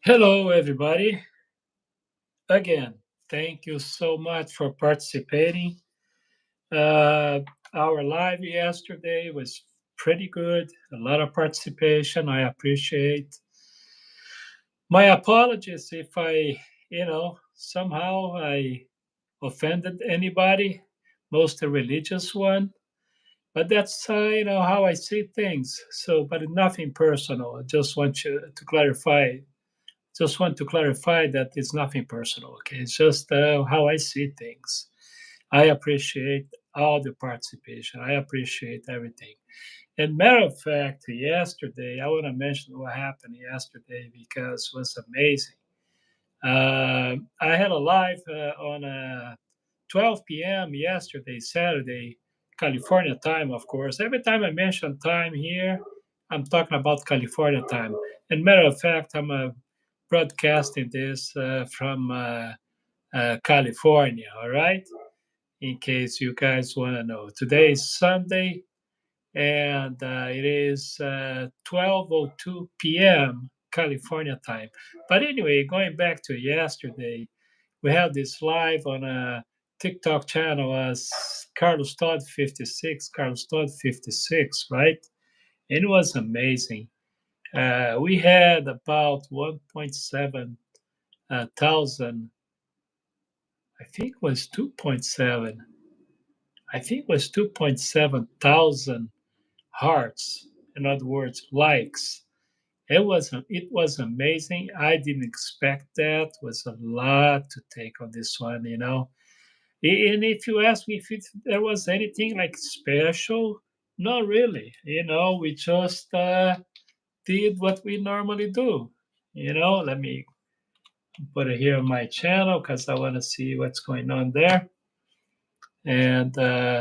Hello, everybody. Again, thank you so much for participating. Uh, our live yesterday was pretty good. A lot of participation. I appreciate. My apologies if somehow I offended anybody, most the religious one. But that's how I see things. So, but nothing personal. I just want you to clarify. Just want to clarify that it's nothing personal. Okay, it's just how I see things. I appreciate all the participation. I appreciate everything. And matter of fact, yesterday I want to mention what happened yesterday because it was amazing. I had a live on 12 p.m. yesterday, Saturday, California time, of course. Every time I mention time here, I'm talking about California time. And matter of fact, I'm broadcasting this from California, all right? In case you guys want to know. Today is Sunday, and it is 12:02 p.m. California time. But anyway, going back to yesterday, we had this live on a TikTok channel as Carlos Todd 56, Carlos Todd 56, right? And it was amazing. We had about 1.7 thousand, I think it was 2.7. I think it was 2.7 thousand hearts. In other words, likes. It was amazing. I didn't expect that. It was a lot to take on this one. And if you ask me if there was anything like special, not really. We just did what we normally do. Let me put it here on my channel because I want to see what's going on there. And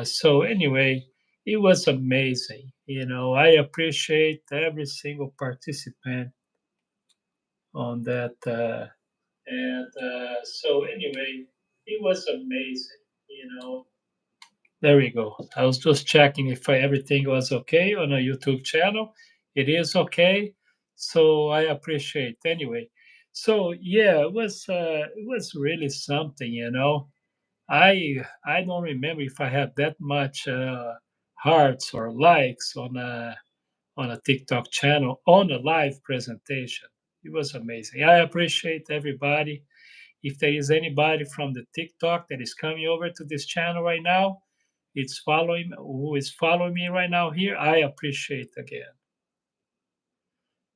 so, anyway, it was amazing. I appreciate every single participant on that. And so, anyway, it was amazing. There we go. I was just checking if everything was okay on a YouTube channel. It is okay. So I appreciate anyway. So yeah, it was really something. I don't remember if I had that much hearts or likes on a TikTok channel on a live presentation. It was amazing. I appreciate everybody. If there is anybody from the TikTok that is coming over to this channel right now, who is following me right now here, I appreciate again.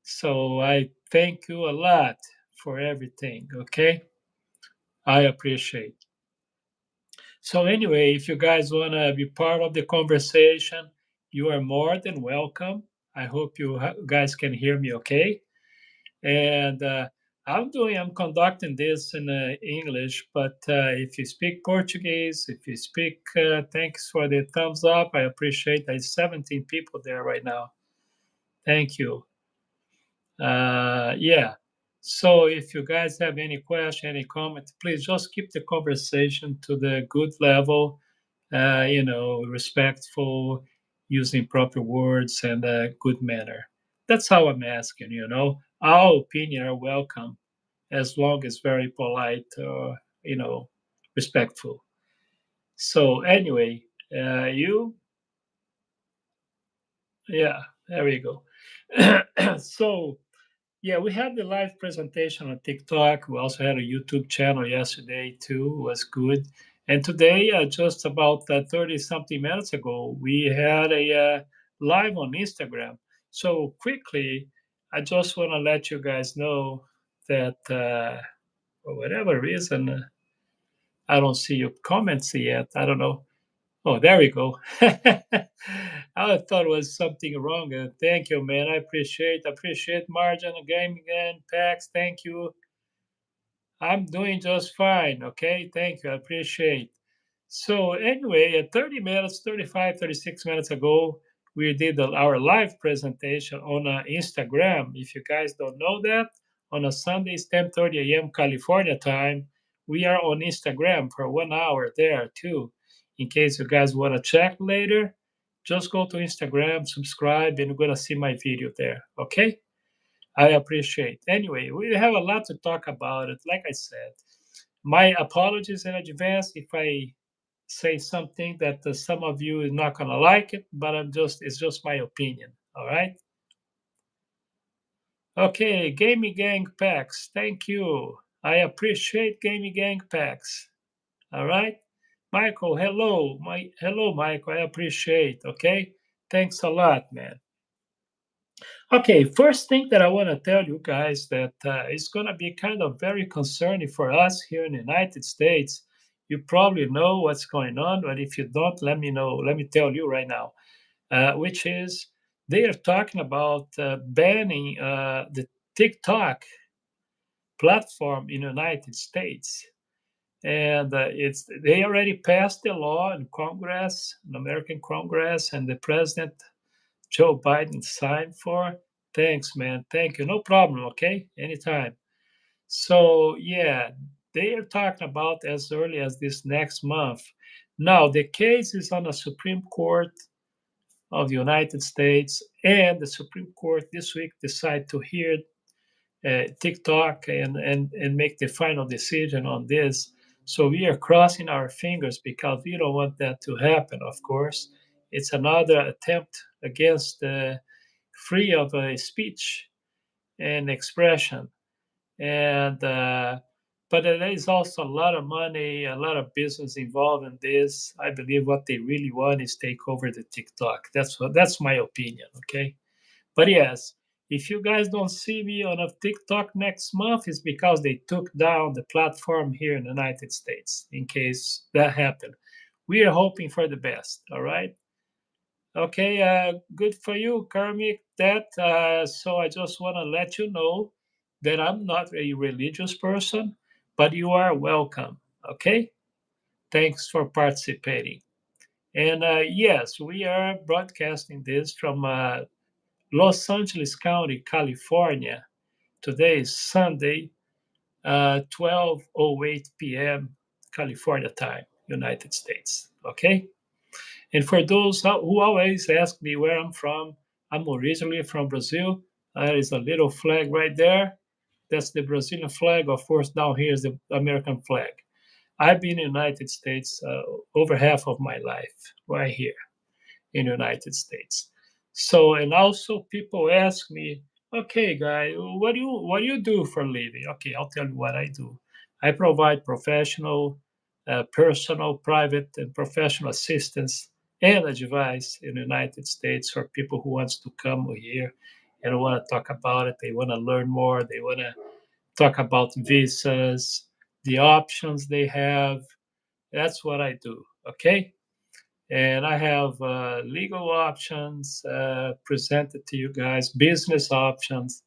So I thank you a lot for everything. Okay, I appreciate. So anyway, if you guys want to be part of the conversation, you are more than welcome. I hope you guys can hear me okay. And I'm conducting this in English, but if you speak Portuguese, if you speak, thanks for the thumbs up. I appreciate. There's 17 people there right now. Thank you. Yeah. So if you guys have any question, any comment, please just keep the conversation to the good level, respectful, using proper words and a good manner. That's how I'm asking. All opinion are welcome as long as very polite or, respectful. So anyway, yeah, there we go. So yeah, we had the live presentation on TikTok. We also had a YouTube channel yesterday too. It was good. And today, just about 30 something minutes ago, we had a live on Instagram. So quickly, I just want to let you guys know that for whatever reason, I don't see your comments yet. I don't know. Oh, there we go. I thought it was something wrong. Thank you, man. I appreciate Margin again, Pax. Thank you. I'm doing just fine. Okay, thank you. I appreciate. So anyway, at 30 minutes, 35, 36 minutes ago, we did our live presentation on Instagram. If you guys don't know that, on a Sunday, it's 10:30 a.m. California time. We are on Instagram for 1 hour there too. In case you guys want to check later, just go to Instagram, subscribe, and you're gonna see my video there. Okay. I appreciate. Anyway, we have a lot to talk about it. Like I said, my apologies in advance if I say something that some of you is not gonna like it, but it's just my opinion. All right. Okay, Gaming Gang packs. Thank you. I appreciate Gaming Gang packs. All right. Michael, hello. Hello, Michael. I appreciate. Okay. Thanks a lot, man. Okay, first thing that I want to tell you guys that it's going to be kind of very concerning for us here in the United States. You probably know what's going on, but if you don't, let me know. Let me tell you right now, which is they are talking about banning the TikTok platform in the United States. And it's they already passed the law in Congress, in American Congress, and the president Joe Biden signed for. Thanks, man. Thank you. No problem. Okay, anytime. So yeah, they are talking about as early as this next month. Now the case is on the Supreme Court of the United States, and the Supreme Court this week decided to hear TikTok and make the final decision on this. So we are crossing our fingers because we don't want that to happen. Of course, it's another attempt against free of speech and expression, and but there is also a lot of money, a lot of business involved in this. I believe what they really want is take over the TikTok. That's my opinion. Okay. But yes, if you guys don't see me on a TikTok next month, it's because they took down the platform here in the United States. In case that happened, we are hoping for the best. All right. Okay. Good for you, Karmik. That. So I just want to let you know that I'm not a religious person, but you are welcome. Okay. Thanks for participating. And yes, we are broadcasting this from Los Angeles County, California. Today is Sunday, 12:08 p.m. California time, United States. Okay? And for those who always ask me where I'm from, I'm originally from Brazil. There is a little flag right there. That's the Brazilian flag. Of course, down here is the American flag. I've been in the United States over half of my life, right here in the United States. So, and also people ask me, okay, guy, what do you do for a living? Okay, I'll tell you what I do. I provide professional, personal, private, and professional assistance and advice in the United States for people who wants to come here and want to talk about it. They want to learn more. They want to talk about visas, the options they have. That's what I do. Okay. And I have legal options presented to you guys, business options.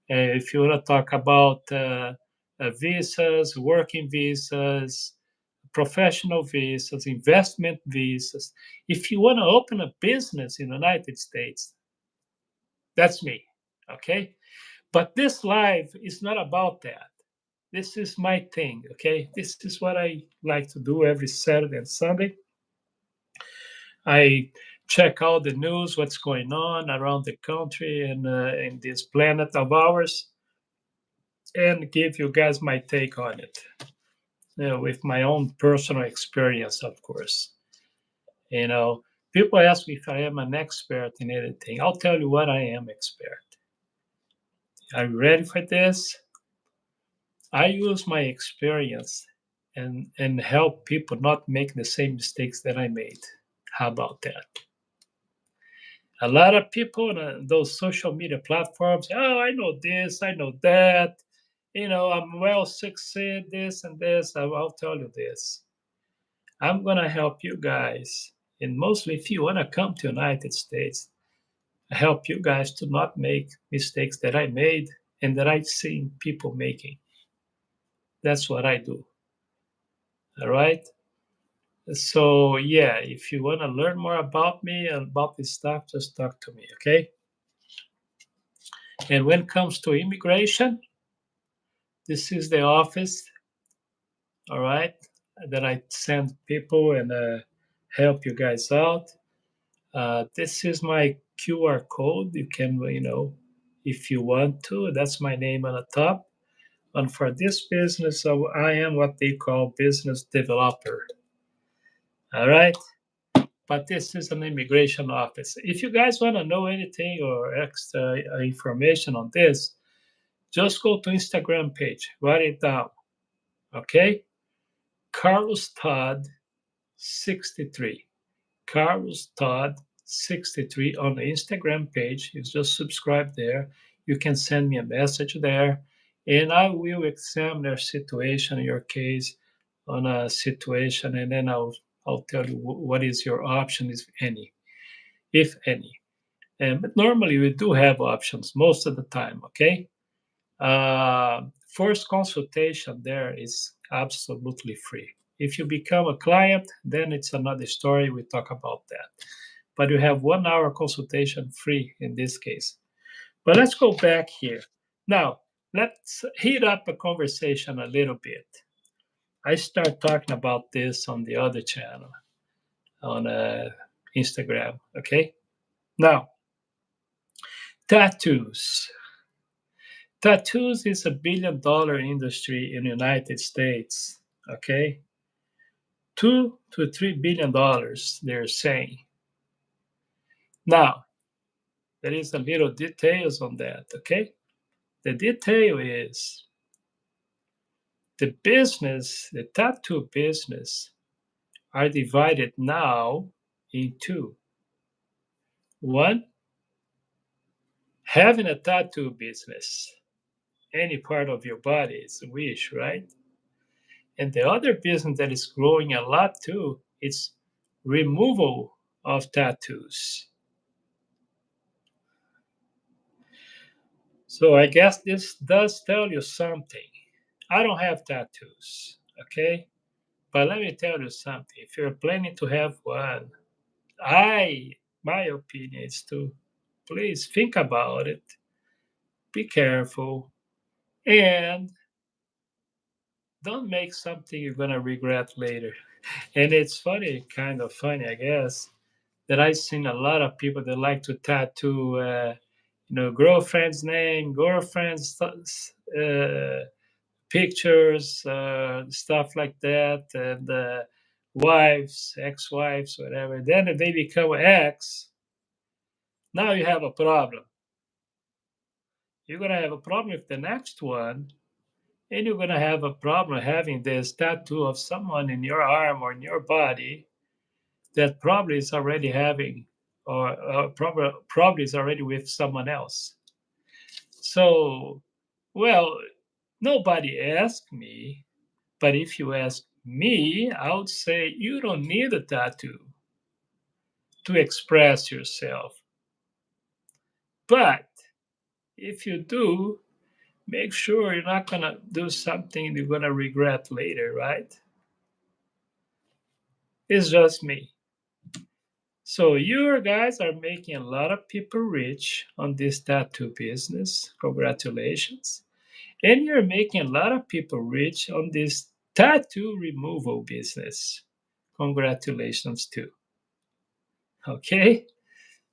If you want to talk about visas, working visas, professional visas, investment visas, if you want to open a business in the United States, that's me. Okay. But this live is not about that. This is my thing. Okay. This is what I like to do every Saturday and Sunday. I check out the news, what's going on around the country and in this planet of ours, and give you guys my take on it with my own personal experience, of course. You know, people ask me if I am an expert in anything. I'll tell you what I am expert. Are you ready for this? I use my experience and help people not make the same mistakes that I made. How about that? A lot of people on those social media platforms, oh, I know this, I know that, I'm well succeed, this and this. I'll tell you this. I'm going to help you guys. And mostly if you want to come to United States, I help you guys to not make mistakes that I made and that I've seen people making. That's what I do. All right. So yeah, if you want to learn more about me and about this stuff, just talk to me. Okay. And when it comes to immigration, this is the office, all right, that I send people and help you guys out. This is my QR code. You can, if you want to. That's my name on the top. And for this business, so I am what they call business developer. All right. But this is an immigration office. If you guys want to know anything or extra information on this, just go to Instagram page, write it down. Okay. Carlos Todd 63. Carlos Todd 63 on the Instagram page. You just subscribe there. You can send me a message there, and I will examine your situation, your case on a situation, and then I'll tell you what is your option, if any. But normally we do have options most of the time. Okay. First consultation there is absolutely free. If you become a client, then it's another story. We talk about that. But you have 1 hour consultation free in this case. But let's go back here. Now, let's heat up a conversation a little bit. I start talking about this on the other channel, on Instagram. Okay. Now, tattoos. Tattoos is a $1 billion industry in the United States. Okay, $2 to $3 billion. They're saying. Now there is a little details on that. Okay, the detail is the tattoo business are divided now in two. One, having a tattoo business, any part of your body is a wish, right? And the other business that is growing a lot too is removal of tattoos. So I guess this does tell you something. I don't have tattoos, okay? But let me tell you something. If you're planning to have one, my opinion is to please think about it, be careful, and don't make something you're gonna regret later. And it's funny, kind of funny, I guess, that I've seen a lot of people that like to tattoo, girlfriend's name, girlfriend's pictures, stuff like that, and wives, ex-wives, whatever. Then if they become ex, now you have a problem. You're gonna have a problem with the next one, and you're gonna have a problem having this tattoo of someone in your arm or in your body that probably is already having or probably is already with someone else. So, well, nobody asked me, but if you ask me, I would say you don't need a tattoo to express yourself. But if you do, make sure you're not going to do something you're going to regret later, right? It's just me. So you guys are making a lot of people rich on this tattoo business. Congratulations. And you're making a lot of people rich on this tattoo removal business. Congratulations too. Okay?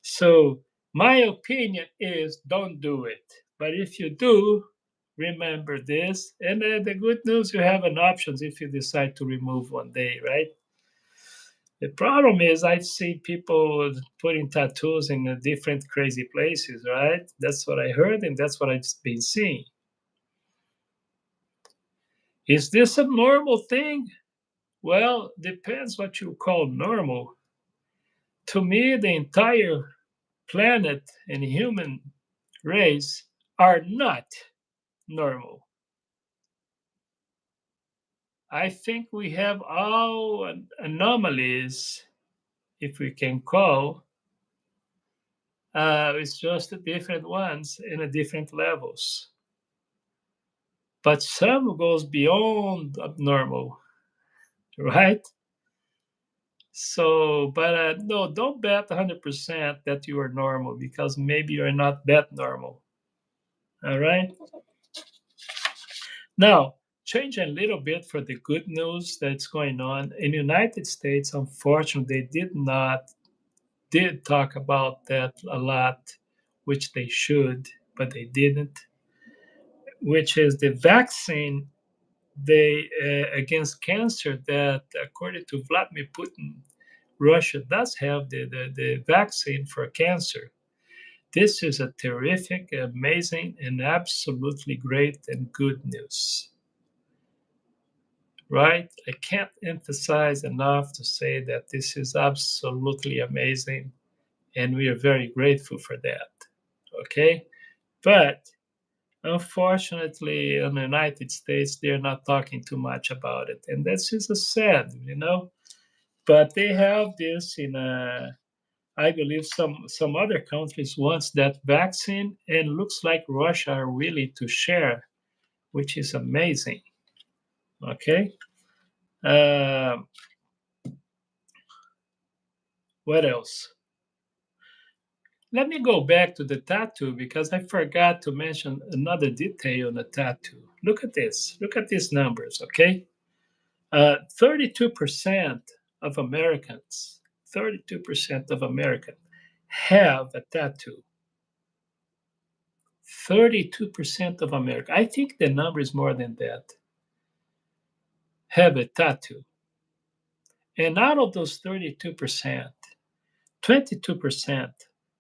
So my opinion is don't do it. But if you do, remember this. And the good news, you have an option if you decide to remove one day, right? The problem is I've seen people putting tattoos in different crazy places, right? That's what I heard, and that's what I've been seeing. Is this a normal thing? Well, depends what you call normal. To me, the entire planet and human race are not normal. I think we have all anomalies, if we can call. It's just the different ones in a different levels. But some goes beyond abnormal, right? So, but no, don't bet 100% that you are normal because maybe you're not that normal. All right. Now, change a little bit for the good news that's going on in the United States. Unfortunately, they did talk about that a lot, which they should. but they didn't, which is the vaccine they against cancer that, according to Vladimir Putin, Russia does have the vaccine for cancer. This is a terrific, amazing, and absolutely great and good news, right? I can't emphasize enough to say that this is absolutely amazing, and we are very grateful for that, okay? But unfortunately, in the United States, they're not talking too much about it, and this is a sad, But they have this in I believe some other countries wants that vaccine, and looks like Russia are willing to share, which is amazing. Okay. Um, what else? Let me go back to the tattoo because I forgot to mention another detail on the tattoo. Look at this. Look at these numbers. Okay. 32% of Americans, 32% of Americans have a tattoo. 32% of America, I think the number is more than that, have a tattoo. And out of those 32%, 22%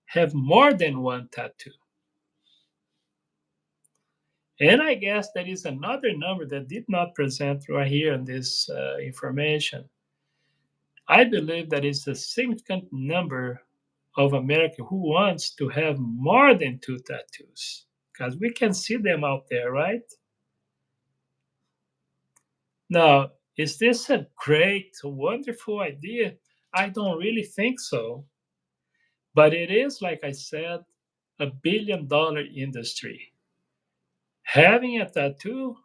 have more than one tattoo. And I guess there is another number that did not present right here in this information. I believe that is a significant number of America who wants to have more than two tattoos because we can see them out there, right? Now, is this a great, wonderful idea? I don't really think so. But it is, like I said, a $1 billion industry. Having a tattoo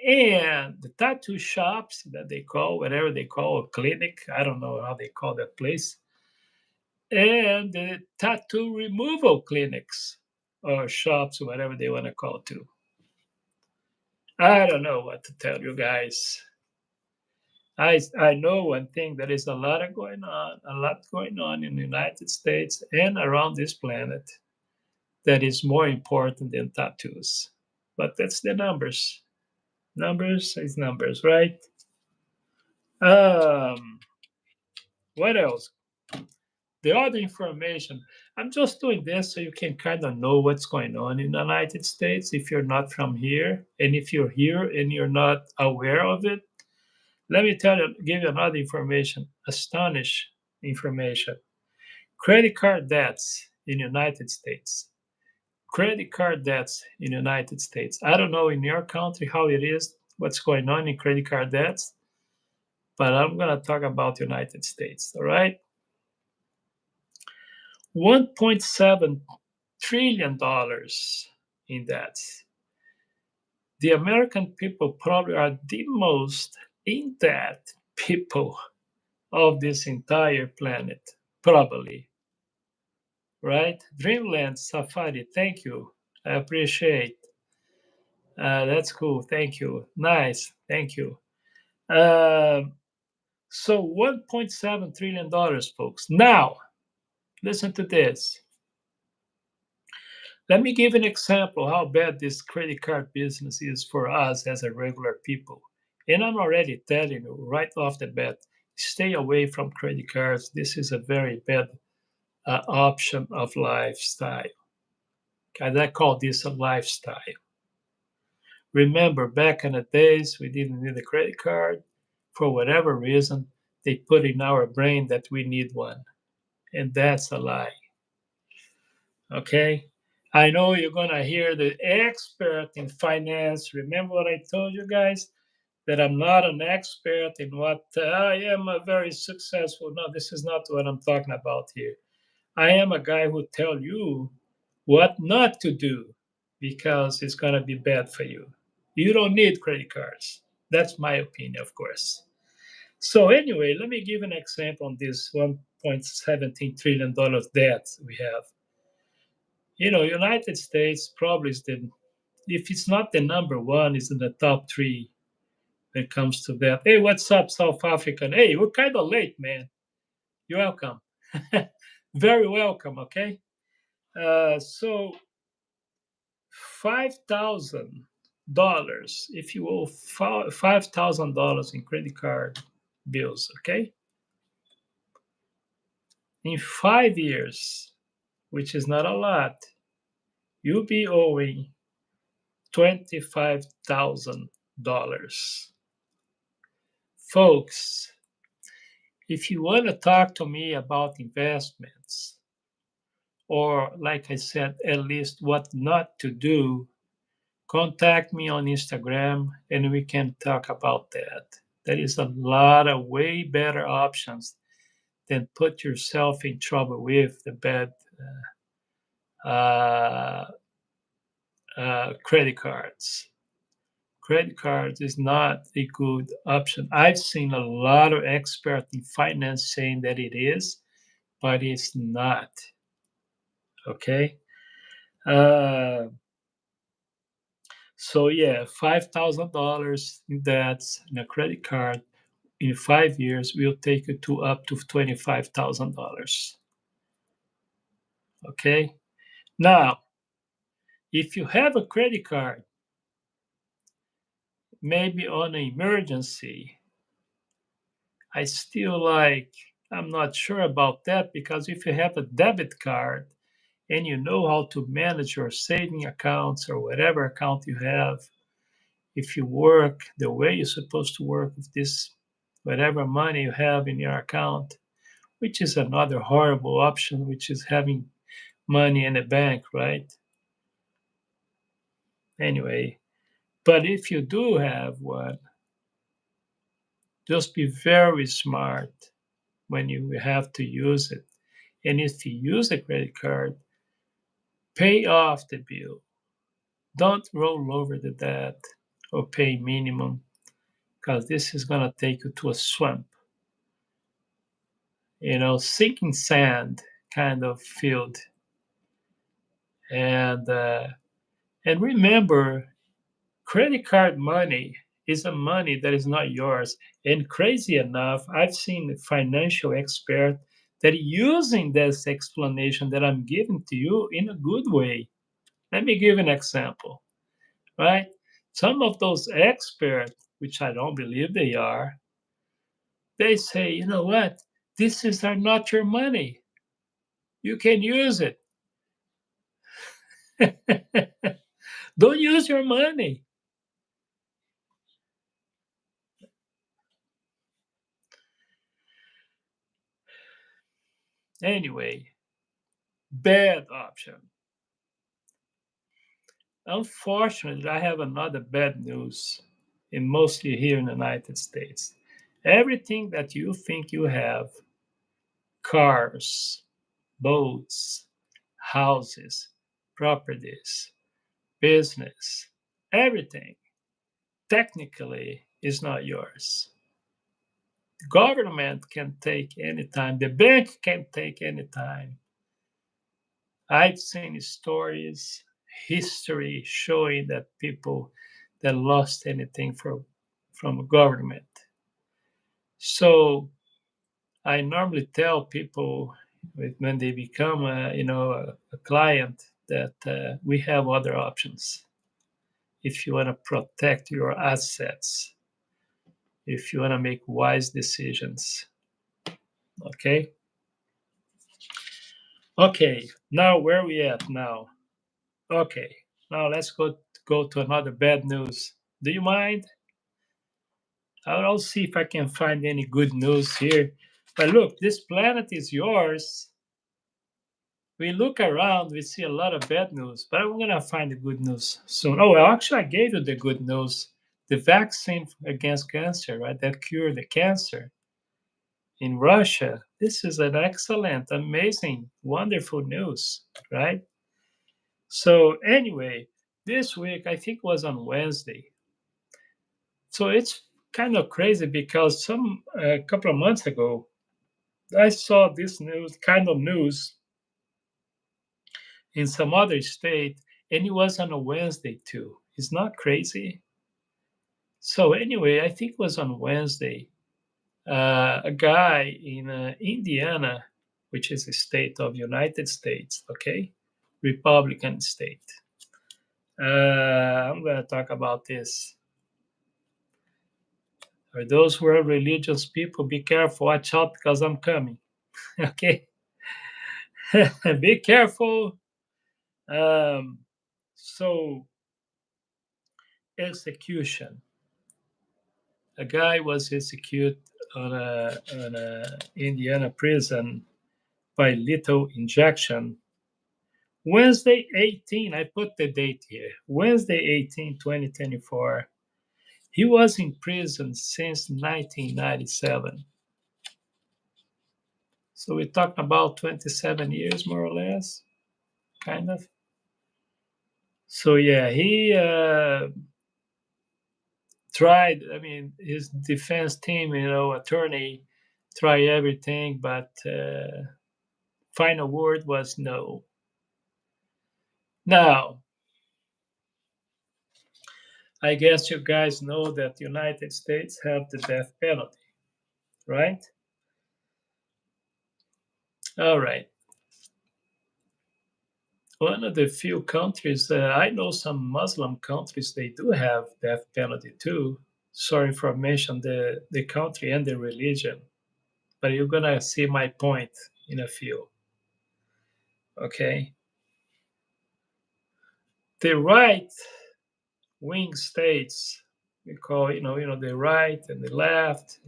and the tattoo shops that they call, whatever they call a clinic, I don't know how they call that place, and the tattoo removal clinics or shops, whatever they want to call it to. I don't know what to tell you guys. I know one thing, there is a lot going on in the United States and around this planet that is more important than tattoos. But that's the numbers. Numbers is numbers, right? Um, what else? The other information. I'm just doing this so you can kind of know what's going on in the United States if you're not from here. And if you're here and you're not aware of it, let me give you another information, astonish information. Credit card debts in the United States. Credit card debts in the United States. I don't know in your country how it is, what's going on in credit card debts, but I'm going to talk about the United States, all right? $1.7 trillion in debts. The American people probably are the most in debt people of this entire planet, probably, right? Dreamland Safari, thank you. I appreciate. That's cool. Thank you. Nice. Thank you. Um, so $1.7 trillion, folks. Now, listen to this. Let me give an example how bad this credit card business is for us as a regular people. And I'm already telling you right off the bat, stay away from credit cards. This is a very bad option of lifestyle. I call this a lifestyle. Remember, back in the days, we didn't need a credit card. For whatever reason, they put in our brain that we need one. And that's a lie. Okay? I know you're going to hear the expert in finance. Remember what I told you guys? That I'm not an expert in what I am a very successful. No, this is not what I'm talking about here. I am a guy who tell you what not to do because it's going to be bad for you. You don't need credit cards. That's my opinion, of course. So anyway, let me give an example on this $1.17 trillion debt we have. United States probably is if it's not the number one, is in the top three when it comes to that. Hey, what's up, South African? Hey, we're kind of late, man. You're welcome. Very welcome, okay? So $5,000 if you owe $5,000 in credit card bills, okay? In 5 years, which is not a lot, you'll be owing $25,000. Folks, if you want to talk to me about investments, or like I said, at least what not to do, contact me on Instagram and we can talk about that. There is a lot of way better options than put yourself in trouble with the bad uh, credit cards. Credit cards is not a good option. I've seen a lot of experts in finance saying that it is, but it's not. Okay. Uh, so yeah, $5,000 in debts in a credit card in 5 years will take you to up to $25,000. Okay. Now, if you have a credit card, maybe on an emergency, I still like, I'm not sure about that because if you have a debit card and you know how to manage your saving accounts or whatever account you have, if you work the way you're supposed to work with this, whatever money you have in your account, which is another horrible option, which is having money in a bank, right? Anyway, but if you do have one, just be very smart when you have to use it. And if you use a credit card, pay off the bill. Don't roll over the debt or pay minimum because this is going to take you to a swamp, sinking sand kind of field. And remember, credit card money is a money that is not yours. And crazy enough, I've seen financial experts that are using this explanation that I'm giving to you in a good way. Let me give an example, right? Some of those experts, which I don't believe they are, they say, you know what? This is not your money. You can use it. Don't use your money. Anyway, bad option. Unfortunately, I have another bad news, and mostly here in the United States. Everything that you think you have, cars, boats, houses, properties, business, everything, technically is not yours. The government can take any time, the bank can take any time. I've seen stories, history showing that people that lost anything from government. So I normally tell people when they become a client that we have other options. If you want to protect your assets, if you want to make wise decisions, okay. Okay, now where we at now? Okay, now let's go to another bad news. Do you mind? I'll see if I can find any good news here. But look, this planet is yours. We look around, we see a lot of bad news, but I'm gonna find the good news soon. Oh, well, actually, I gave you the good news. The vaccine against cancer, right? That cured the cancer in Russia. This is an excellent, amazing, wonderful news, right? So anyway, this week I think was on Wednesday. So it's kind of crazy because some a couple of months ago I saw this news in some other state, and it was on a Wednesday too. It's not crazy. So anyway, I think it was on Wednesday. A guy in Indiana, which is a state of United States, okay, Republican state. I'm going to talk about this. For those who are religious people, be careful. Watch out because I'm coming. Okay? Be careful. Um, so, execution. A guy was executed on a Indiana prison by lethal injection. Wednesday 18, I put the date here. Wednesday 18, 2024. He was in prison since 1997. So we're talking about 27 years, more or less, kind of. So yeah, he tried. I mean, his defense team, attorney, tried everything, but final word was no. Now, I guess you guys know that the United States have the death penalty, right? All right. One of the few countries, I know some Muslim countries, they do have death penalty too. Sorry for mentioning the country and the religion, but you're gonna see my point in a few. Okay. The right wing states, we call, the right and the left,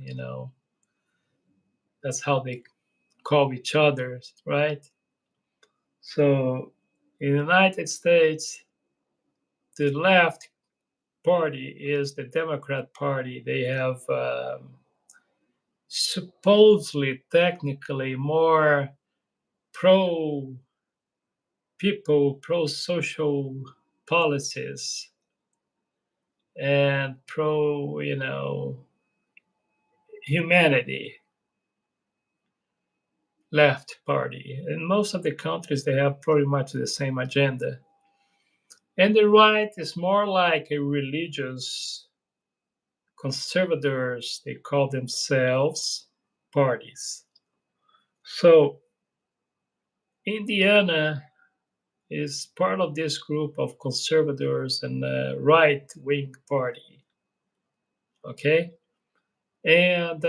that's how they call each other, right? So in the United States, the left party is the Democrat Party. They have supposedly, technically, more pro people, pro social policies, and pro, humanity left party. In most of the countries, they have pretty much the same agenda. And the right is more like a religious conservators, they call themselves parties. So Indiana is part of this group of conservators and right wing party. Okay. And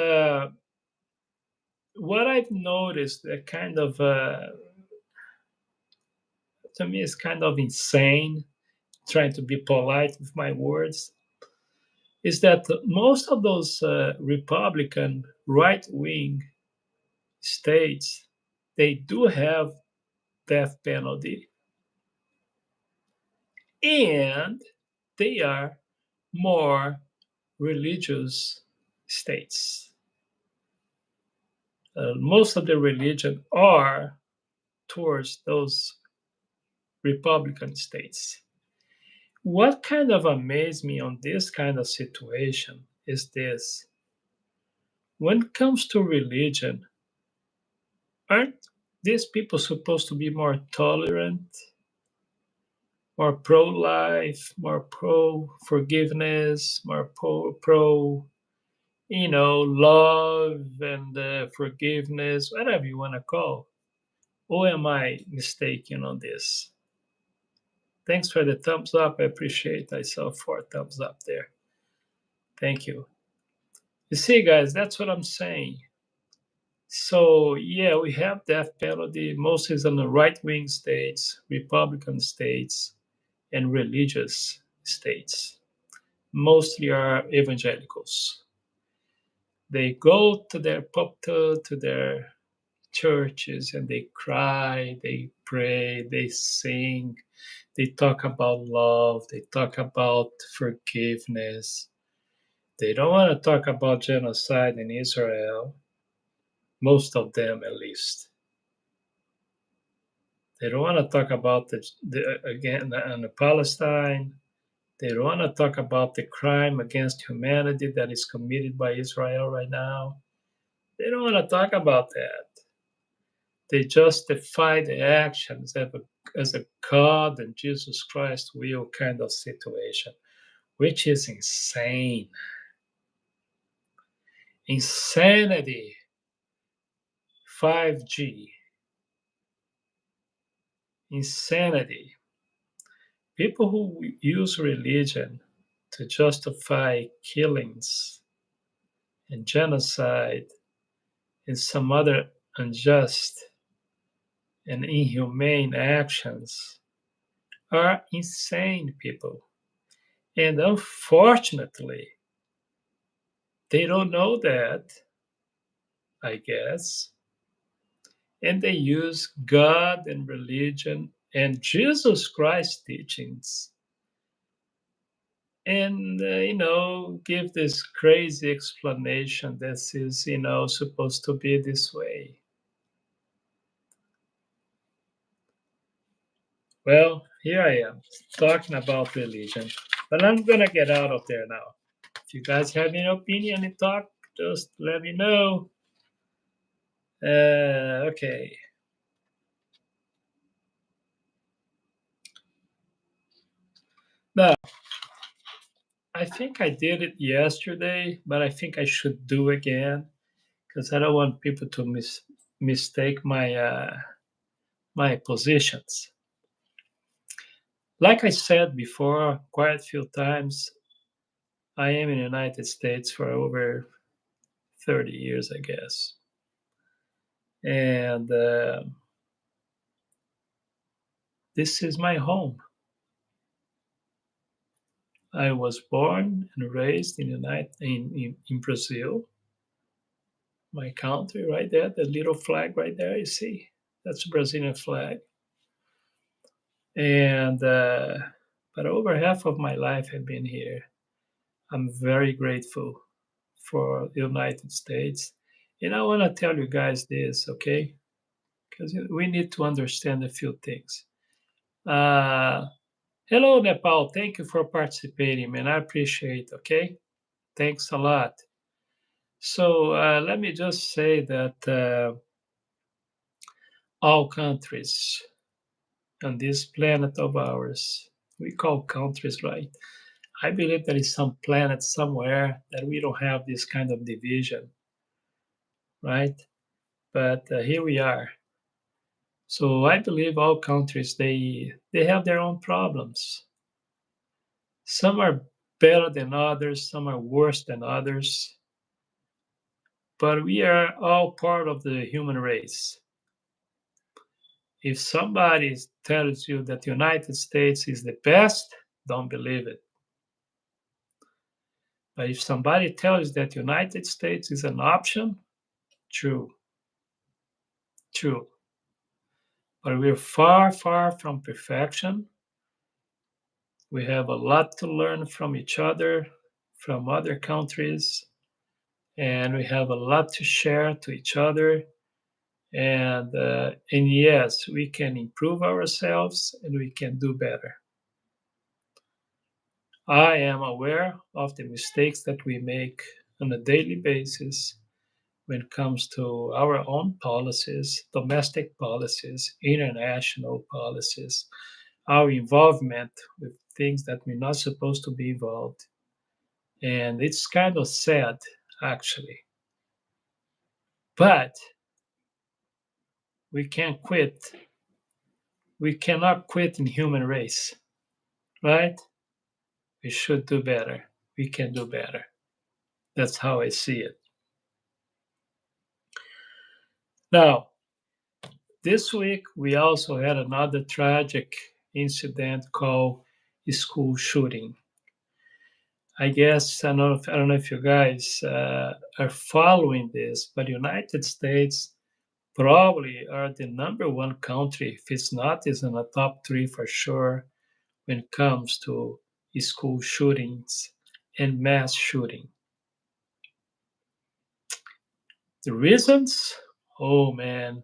what I've noticed, that kind of, to me, is kind of insane, trying to be polite with my words, is that most of those Republican right wing states, they do have death penalty, and they are more religious states. Most of the religion are towards those Republican states. What kind of amazed me on this kind of situation is this: when it comes to religion, aren't these people supposed to be more tolerant, more pro life, more pro forgiveness, more pro love and forgiveness, whatever you want to call? Or am I mistaken on this? Thanks for the thumbs up. I appreciate. I saw 4 thumbs up there. Thank you. You see, guys, that's what I'm saying. So yeah, we have death penalty. Mostly on the right wing states, Republican states, and religious states. Mostly are evangelicals. They go to their to their churches and they cry, they pray, they sing, they talk about love, they talk about forgiveness. They don't want to talk about genocide in Israel, most of them at least. They don't want to talk about again in the Palestine. They don't want to talk about the crime against humanity that is committed by Israel right now. They don't want to talk about that. They justify the actions as a God and Jesus Christ will kind of situation, which is insane. Insanity. 5G. Insanity. People who use religion to justify killings and genocide and some other unjust and inhumane actions are insane people. And unfortunately, they don't know that, I guess. And they use God and religion and Jesus Christ's teachings and, give this crazy explanation. This is, supposed to be this way. Well, here I am talking about religion, but I'm going to get out of there now. If you guys have any opinion and talk, just let me know. Okay. Now, I think I did it yesterday, but I think I should do again because I don't want people to mistake my positions. Like I said before, quite a few times, I am in the United States for over 30 years, I guess, and this is my home. I was born and raised in Brazil, my country, right there. The little flag right there, you see, that's a Brazilian flag, and but over half of my life I've been here. I'm very grateful for the United States. And I want to tell you guys this, okay? Because we need to understand a few things. Uh, Hello, Nepal. Thank you for participating, man. I appreciate it, okay? Thanks a lot. So let me just say that all countries on this planet of ours, we call countries, right? I believe there is some planet somewhere that we don't have this kind of division, right? But here we are. So I believe all countries they have their own problems. Some are better than others, some are worse than others, but we are all part of the human race. If somebody tells you that the United States is the best, don't believe it. But if somebody tells you that the United States is an option, true, true. But we're far, far from perfection. We have a lot to learn from each other, from other countries, and we have a lot to share to each other. And yes, we can improve ourselves and we can do better. I am aware of the mistakes that we make on a daily basis when it comes to our own policies, domestic policies, international policies, our involvement with things that we're not supposed to be involved. And it's kind of sad, actually. But we can't quit. We cannot quit in human race, right? We should do better. We can do better. That's how I see it. Now, this week we also had another tragic incident called school shooting. I guess I don't know if you guys are following this, but United States probably are the number one country, if it's not, is in the top three for sure when it comes to school shootings and mass shooting. The reasons, oh man,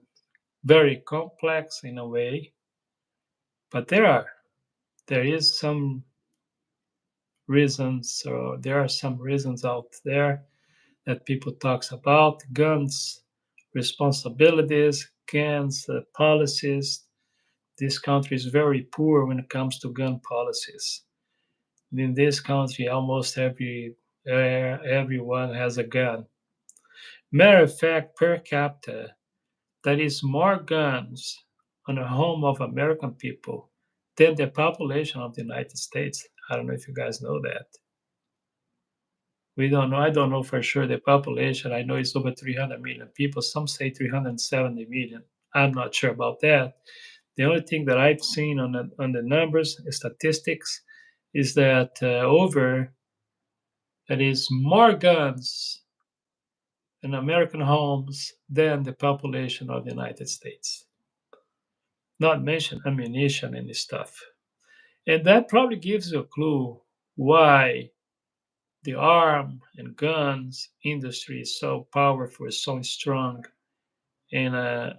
very complex in a way, but there is some reasons, or there are some reasons out there that people talks about guns, responsibilities, guns, policies. This country is very poor when it comes to gun policies. In this country, almost everyone has a gun. Matter of fact, per capita, there is more guns on the home of American people than the population of the United States. I don't know if you guys know that. We don't know. I don't know for sure the population. I know it's over 300 million people. Some say 370 million. I'm not sure about that. The only thing that I've seen on the numbers, statistics, is that there is more guns in American homes than the population of the United States. Not mention ammunition and stuff. And that probably gives you a clue why the arm and guns industry is so powerful, so strong in a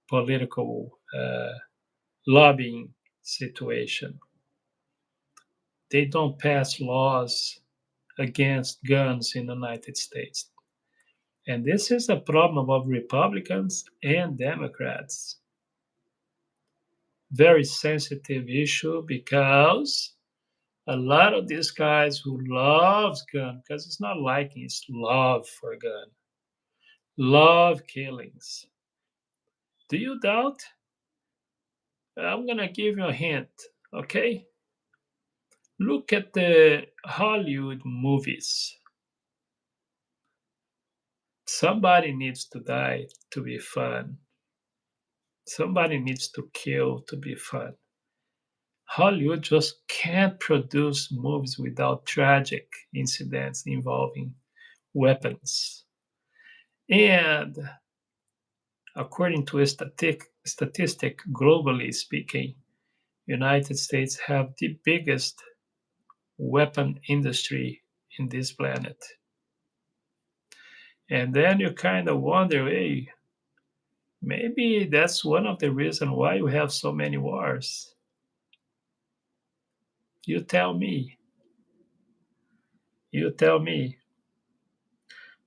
political lobbying situation. They don't pass laws against guns in the United States. And this is a problem of Republicans and Democrats. Very sensitive issue because a lot of these guys who loves gun, because it's not liking, it's love for gun, love killings. Do you doubt? I'm gonna give you a hint, okay? Look at the Hollywood movies. Somebody needs to die to be fun. Somebody needs to kill to be fun. Hollywood just can't produce movies without tragic incidents involving weapons. And according to a statistic, globally speaking, United States have the biggest weapon industry in this planet. And then you kind of wonder, hey, maybe that's one of the reasons why we have so many wars. You tell me. You tell me.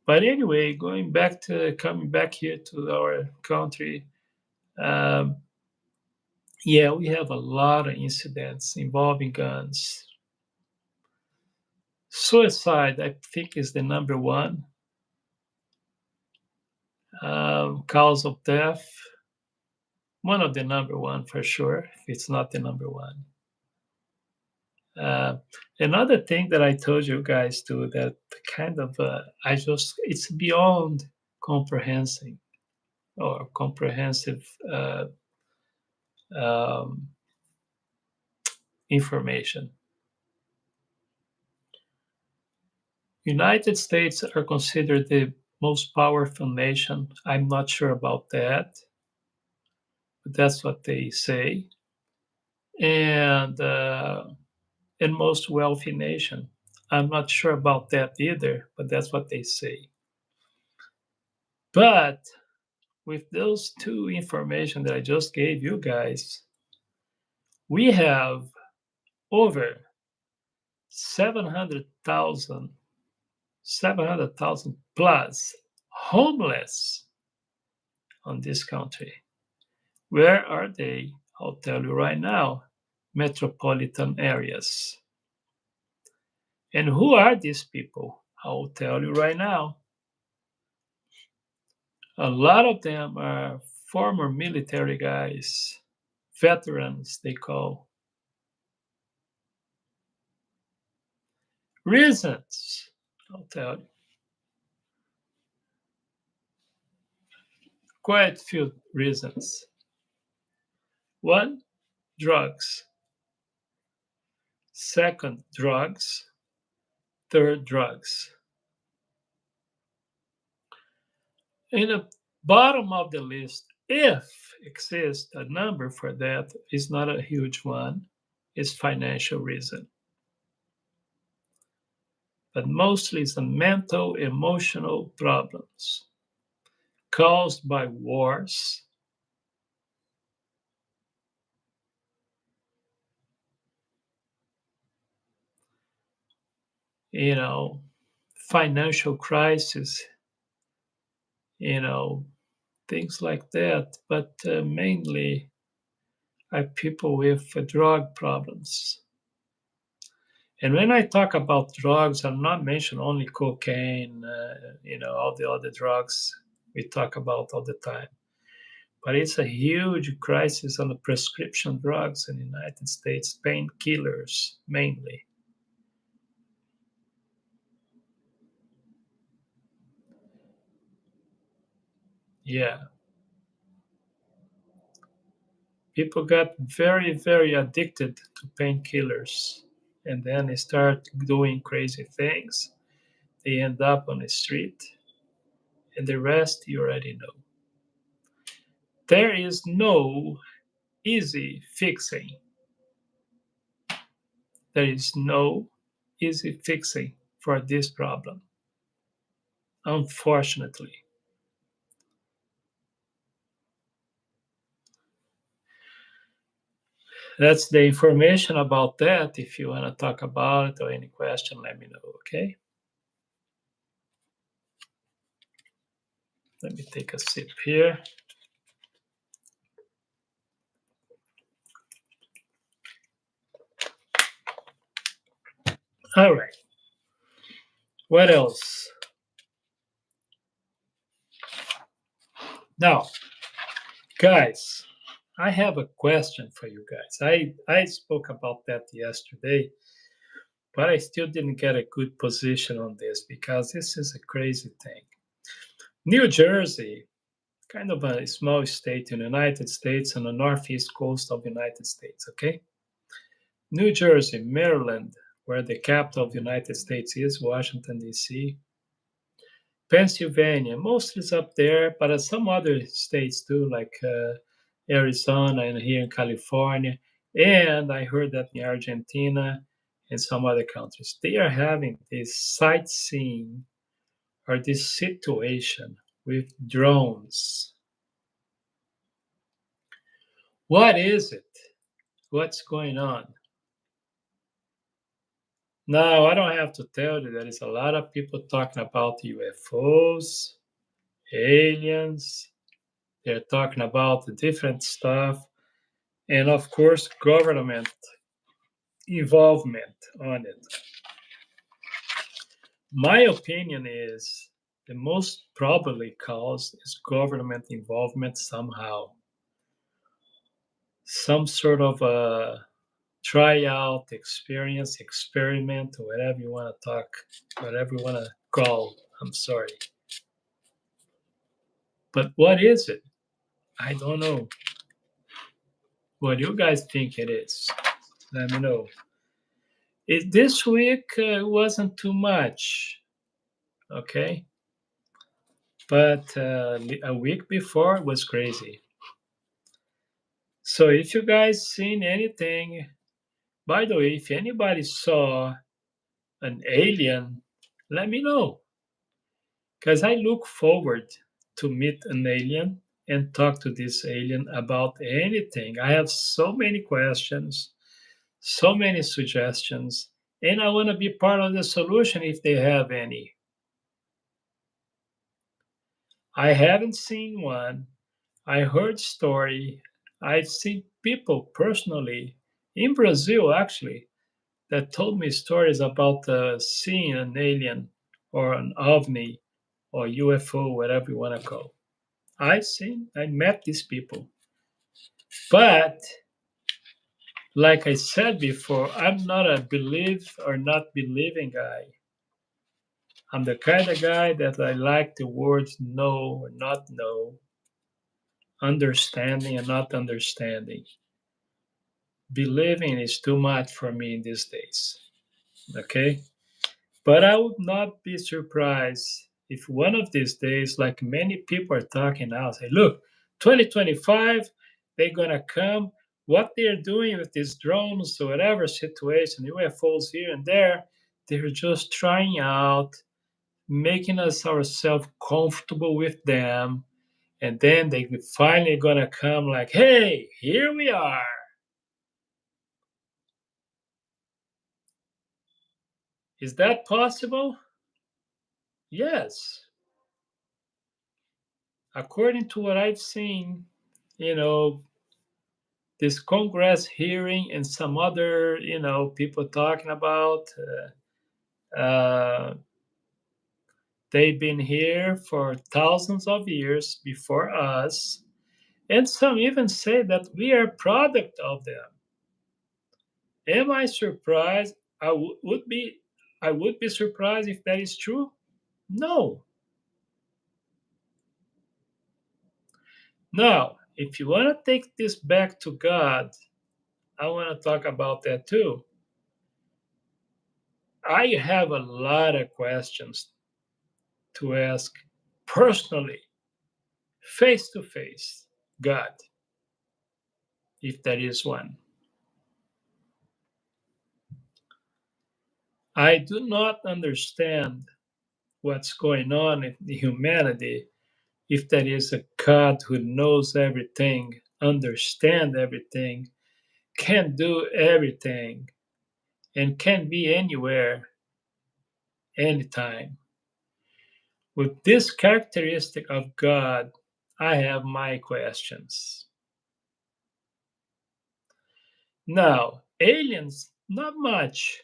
But anyway, coming back here to our country, um, yeah, we have a lot of incidents involving guns. Suicide, I think, is the number one cause of death. One of the number one for sure, if it's not the number one. Uh, Another thing that I told you guys too that kind of it's beyond comprehensive or comprehensive um, information. United States are considered the most powerful nation. I'm not sure about that, but that's what they say. And most wealthy nation. I'm not sure about that either, but that's what they say. But with those two information that I just gave you guys, we have over 700,000, 700,000 plus homeless on this country. Where are they? I'll tell you right now, metropolitan areas. And who are these people? I'll tell you right now. A lot of them are former military guys, veterans, they call. Reasons, I'll tell you. Quite a few reasons. One, drugs. Second, drugs. Third, drugs. In the bottom of the list, if exists a number for that, is not a huge one, is financial reason. But mostly it's the mental, emotional problems caused by wars, you know, financial crisis, you know, things like that. But mainly are people with drug problems. And when I talk about drugs, I'm not mentioning only cocaine, all the other drugs we talk about all the time. But it's a huge crisis on the prescription drugs in the United States, painkillers mainly. Yeah, people got very, very addicted to painkillers, and then they start doing crazy things. They end up on the street, and the rest you already know. There is no easy fixing. There is no easy fixing for this problem, unfortunately. That's the information about that. If you want to talk about it or any question, let me know, okay? Let me take a sip here. All right. What else? Now, guys, I have a question for you guys. I spoke about that yesterday, but I still didn't get a good position on this because this is a crazy thing. New Jersey, kind of a small state in the United States on the northeast coast of the United States, okay? New Jersey, Maryland, where the capital of the United States is, Washington, D.C., Pennsylvania, mostly is up there, but some other states too, like Arizona and here in California. And I heard that in Argentina and some other countries, they are having this sightseeing or this situation with drones. What is it? What's going on? Now, I don't have to tell you, there is a lot of people talking about UFOs, aliens, they're talking about the different stuff, and of course, government involvement on it. My opinion is the most probably cause is government involvement somehow. Some sort of a tryout experience, experiment, or whatever you want to talk, whatever you want to call. I'm sorry. But what is it? I don't know. What do you guys think it is? Let me know. This week wasn't too much, okay? But a week before was crazy. So if you guys seen anything, by the way, if anybody saw an alien, let me know. Because I look forward to meet an alien and talk to this alien about anything. I have so many questions, so many suggestions, and I want to be part of the solution if they have any. I haven't seen one. I heard story. I've seen people personally in Brazil actually that told me stories about seeing an alien or an ovni or UFO, whatever you want to call. I met these people. But like I said before, I'm not a believe or not believing guy. I'm the kind of guy that I like the words know or not know, understanding and not understanding. Believing is too much for me in these days. Okay? But I would not be surprised if one of these days, like many people are talking now, say, look, 2025, they're going to come. What they're doing with these drones or whatever situation, UFOs here and there, they're just trying out, making us ourselves comfortable with them. And then they finally going to come like, hey, here we are. Is that possible? Yes. According to what I've seen, you know, this Congress hearing and some other, people talking about, they've been here for thousands of years before us, And some even say that we are a product of them. Am I surprised? I would be surprised if that is true. No. Now, if you want to take this back to God, I want to talk about that too. I have a lot of questions to ask personally, face to face, God, if there is one. I do not understand what's going on in humanity if there is a God who knows everything, understands everything, can do everything, and can be anywhere, anytime. With this characteristic of God, I have my questions. Now, aliens, not much,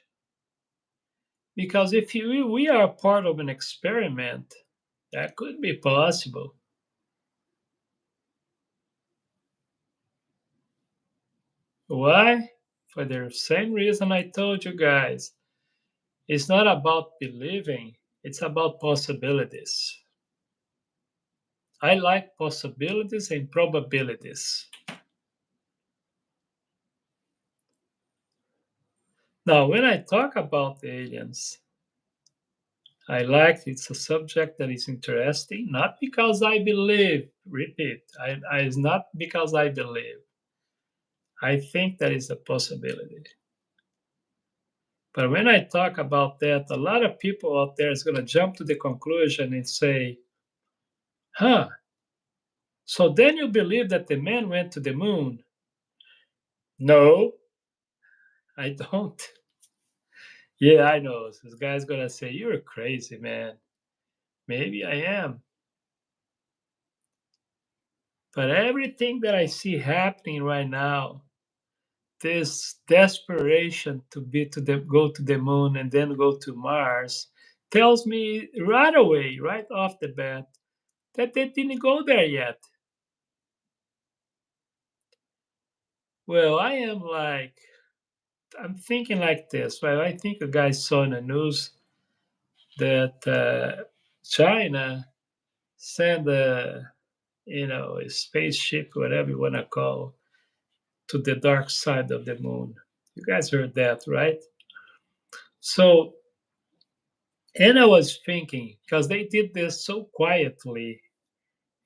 because if we are part of an experiment, that could be possible. Why? For the same reason I told you guys. It's not about believing, it's about possibilities. I like possibilities and probabilities. Now, when I talk about aliens, I like it's a subject that is interesting, not because I believe, repeat, it's not because I believe. I think that is a possibility. But when I talk about that, a lot of people out there is going to jump to the conclusion and say, huh, so then you believe that the man went to the moon? No, I don't. Yeah, I know. This guy's going to say, you're crazy, man. Maybe I am. But everything that I see happening right now, this desperation to be to the go to the moon and then go to Mars, tells me right away, right off the bat, that they didn't go there yet. Well, I'm thinking like this. Well, I think a guy saw in the news that China sent a spaceship, whatever you want to call, to the dark side of the moon. You guys heard that, right? So, and I was thinking, because they did this so quietly,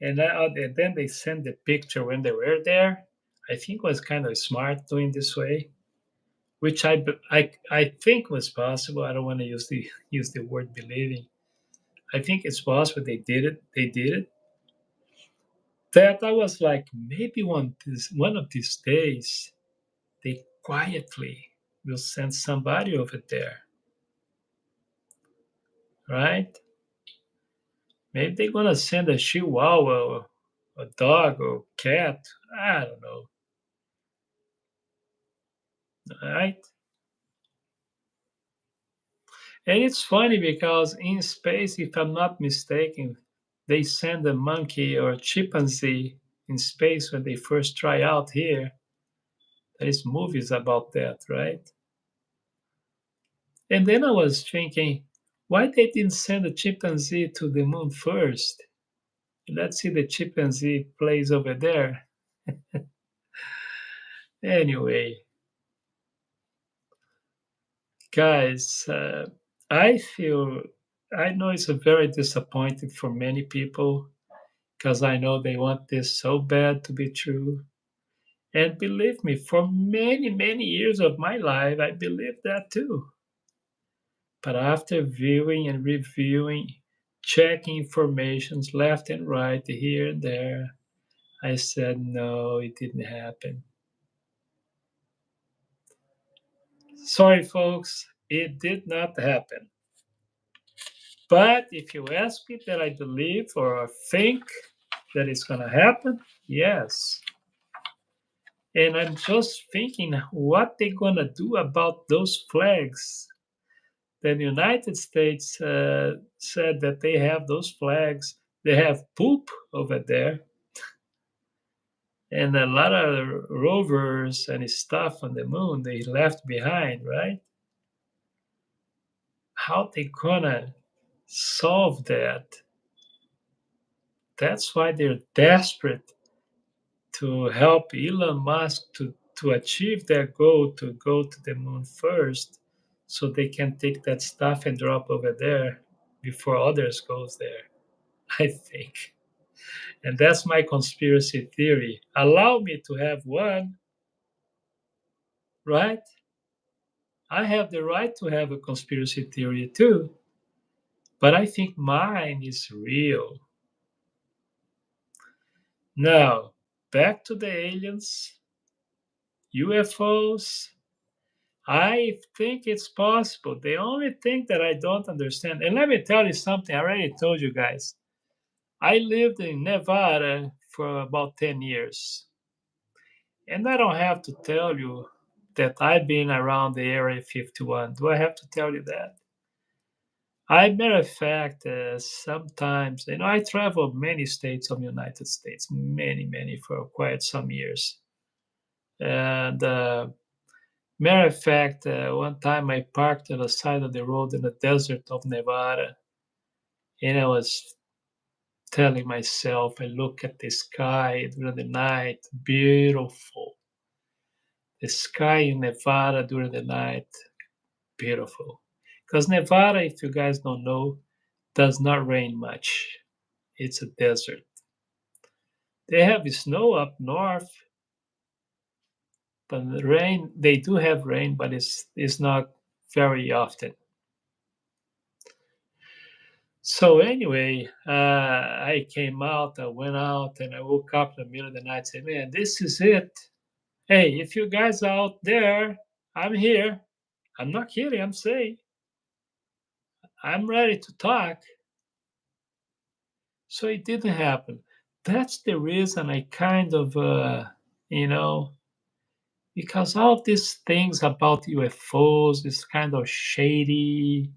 and then they sent the picture when they were there. I think was kind of smart doing this way, which I think was possible. I don't want to use the word believing. I think it's possible they did it. They did it. That I was like, maybe one of these days they quietly will send somebody over there, right? Maybe they're gonna send a chihuahua or a dog or cat. I don't know, right? And it's funny because in space, if I'm not mistaken, they send a monkey or a chimpanzee in space when they first try out here. There is movies about that, right? And then I was thinking, why they didn't send a chimpanzee to the moon first? Let's see the chimpanzee plays over there. Anyway, guys, I know it's a very disappointing for many people because I know they want this so bad to be true. And believe me, for many, many years of my life, I believed that too. But after viewing and reviewing, checking informations left and right, here and there, I said, no, it didn't happen. Sorry, folks, it did not happen. But if you ask me that I believe or think that it's going to happen, yes. And I'm just thinking what they're going to do about those flags. The United States said that they have those flags. They have poop over there. and a lot of rovers and stuff on the moon they left behind, right? How they gonna solve that? That's why they're desperate to help Elon Musk to achieve their goal to go to the moon first, so they can take that stuff and drop over there before others goes there. I think. And that's my conspiracy theory. Allow me to have one, right? I have the right to have a conspiracy theory too, but I think mine is real. Now, back to the aliens, UFOs. I think it's possible. The only thing that I don't understand, and let me tell you something, I already told you guys. I lived in Nevada for about 10 years. And I don't have to tell you that I've been around the Area 51. Do I have to tell you that? I, matter of fact, sometimes, I traveled many states of the United States, many, many, for quite some years. And matter of fact, one time I parked on the side of the road in the desert of Nevada, and I was telling myself, I look at the sky during the night, beautiful. The sky in Nevada during the night, beautiful. Because Nevada, if you guys don't know, does not rain much. It's a desert. They have snow up north, but the rain, they do have rain, but it's not very often. So anyway, I came out, I went out, and I woke up in the middle of the night and said, man, this is it. Hey, if you guys are out there, I'm here. I'm not kidding, I'm saying. I'm ready to talk. So it didn't happen. That's the reason I kind of, you know, because all these things about UFOs is kind of shady,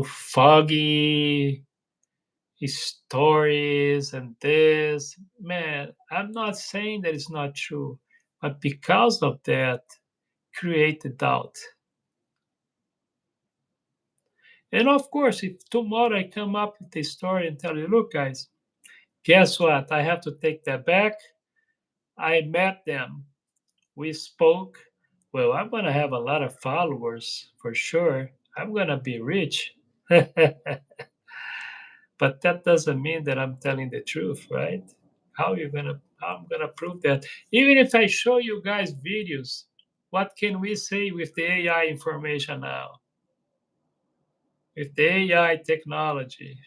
foggy stories and this. Man, I'm not saying that it's not true, but because of that, created doubt. And of course, if tomorrow I come up with a story and tell you, look, guys, guess what? I have to take that back. I met them. We spoke. Well, I'm going to have a lot of followers for sure. I'm going to be rich. But that doesn't mean that I'm telling the truth, right? How I'm going to prove that? Even if I show you guys videos, what can we say with the AI information now? With the AI technology,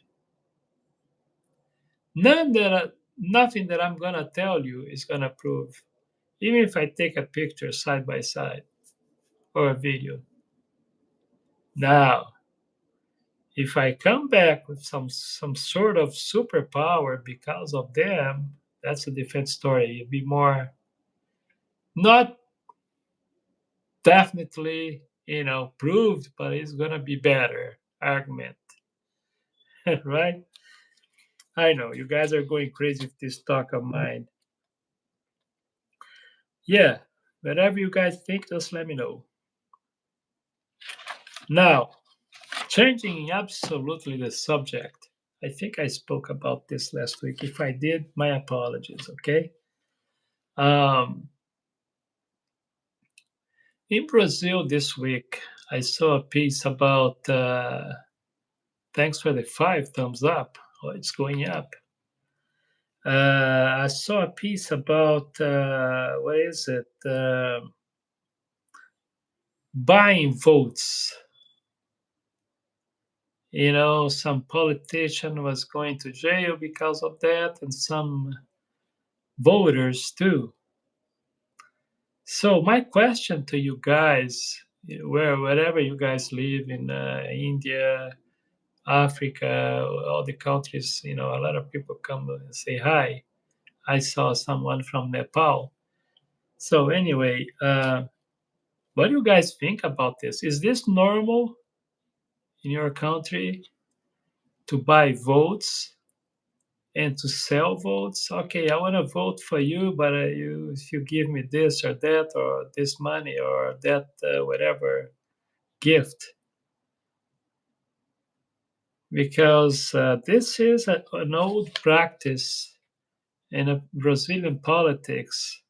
nothing that I'm going to tell you is going to prove. Even if I take a picture side by side or a video. Now, if I come back with some sort of superpower because of them, that's a different story. It'd be more not definitely, proved, but it's gonna be better argument, right? I know you guys are going crazy with this talk of mine. Yeah, whatever you guys think, just let me know. Now, changing absolutely the subject. I think I spoke about this last week. If I did, my apologies, okay? Um, in Brazil this week, I saw a piece about, thanks for the 5 thumbs up. Oh, it's going up. I saw a piece about, what is it? Buying votes. Some politician was going to jail because of that, and some voters too. So my question to you guys, wherever you guys live in India, Africa, all the countries, a lot of people come and say hi. I saw someone from Nepal. So anyway, what do you guys think about this? Is this normal in your country to buy votes? and to sell votes. Okay, I want to vote for you, but if you give me this or that or this money or that whatever gift, because this is an old practice in Brazilian politics,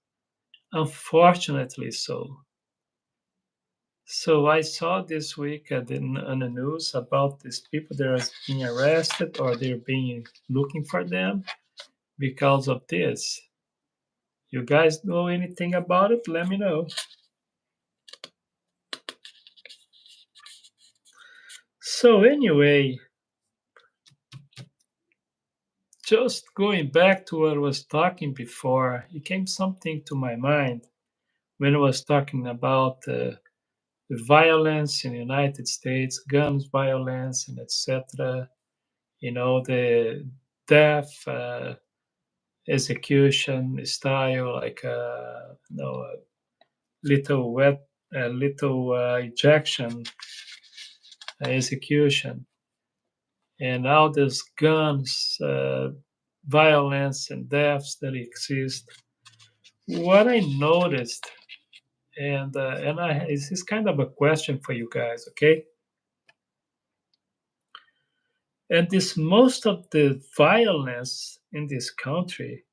unfortunately so. So I saw this week on the news about these people that are being arrested or they're being looking for them because of this. You guys know anything about it? Let me know. So anyway, just going back to what I was talking before, it came something to my mind when I was talking about the violence in the United States, guns violence, and etc. You know, the death execution style, like a little wet, a little ejection execution, and all these guns, violence, and deaths that exist. What I noticed, and this is kind of a question for you guys, okay? And this most of the violence in this country,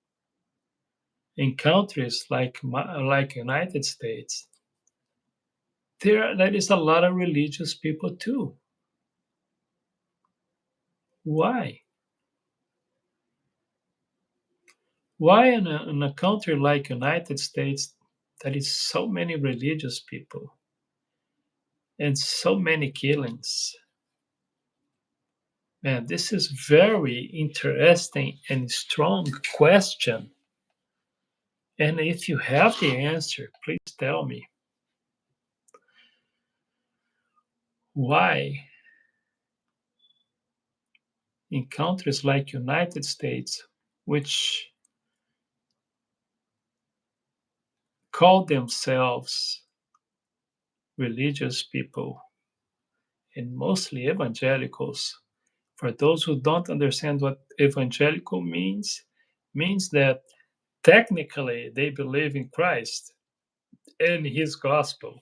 in countries like United States, there is a lot of religious people too. Why? Why in a country like United States there is so many religious people and so many killings? Man, this is very interesting and strong question. And if you have the answer, please tell me why in countries like United States, which call themselves religious people and mostly evangelicals. For those who don't understand what evangelical means that technically they believe in Christ and his gospel.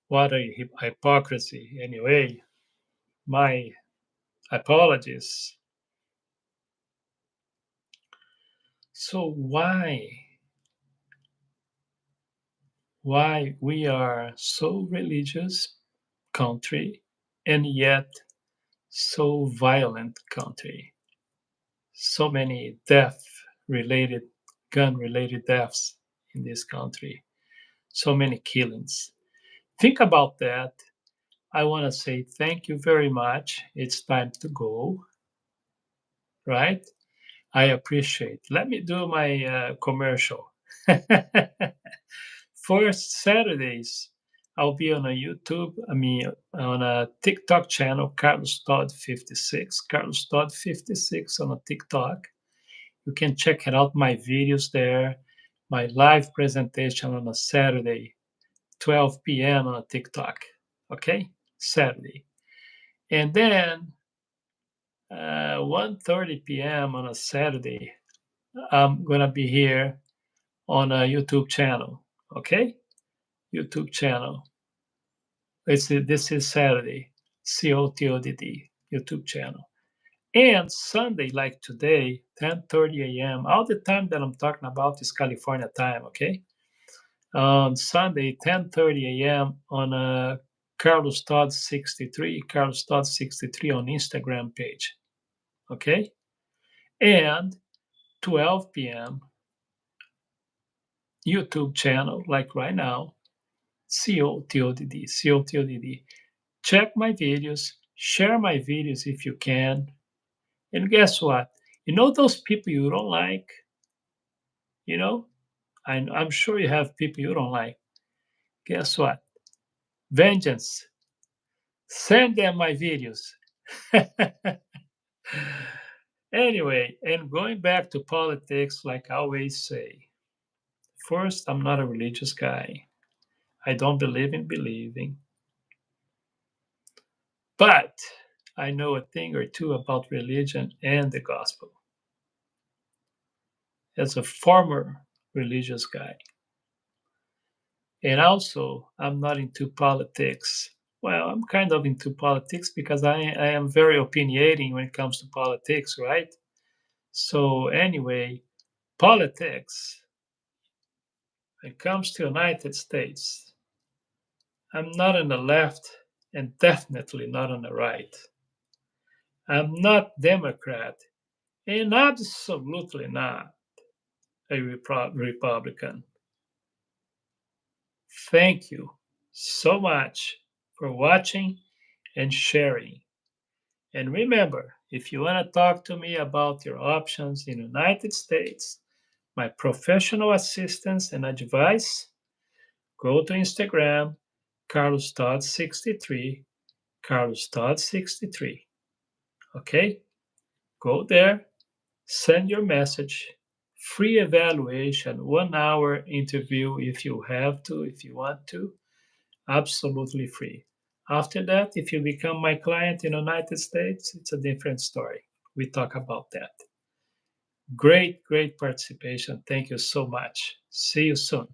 What a hypocrisy. Anyway, my apologies. So why we are so religious country and yet so violent country? So many death related, gun related deaths in this country, so many killings. Think about that. I want to say thank you very much. It's time to go, right? I appreciate. Let me do my commercial. First Saturdays, I'll be on a YouTube, on a TikTok channel, Carlos Todd 56. Carlos Todd 56 on a TikTok. You can check it out, my videos there, my live presentation on a Saturday, 12 p.m. on a TikTok. Okay, Saturday, and then 1:30 p.m. on a Saturday, I'm gonna be here on a YouTube channel. Okay, YouTube channel. This is Saturday, COTodd YouTube channel. And Sunday, like today, 10:30 a.m. All the time that I'm talking about is California time. Okay, on Sunday, 10:30 a.m. on Carlos Todd 63, Carlos Todd 63 on Instagram page. Okay, and 12 p.m. YouTube channel, like right now, COTodd, COTodd. Check my videos, share my videos if you can. And guess what? You know those people you don't like? You know, I'm sure you have people you don't like. Guess what? Vengeance. Send them my videos. Anyway, and going back to politics, like I always say, first, I'm not a religious guy. I don't believe in believing. But I know a thing or two about religion and the gospel as a former religious guy. And also, I'm not into politics. Well, I'm kind of into politics because I am very opinionating when it comes to politics, right? So, anyway, politics, when it comes to United States, I'm not on the left and definitely not on the right. I'm not Democrat and absolutely not a Republican. Thank you so much for watching and sharing. And remember, if you want to talk to me about your options in the United States, my professional assistance and advice, go to Instagram, Carlos Todd 63, Carlos Todd 63. Okay? Go there, send your message, free evaluation, 1 hour interview if you have to, if you want to, absolutely free. After that, if you become my client in the United States, it's a different story. We talk about that. Great, great participation. Thank you so much. See you soon.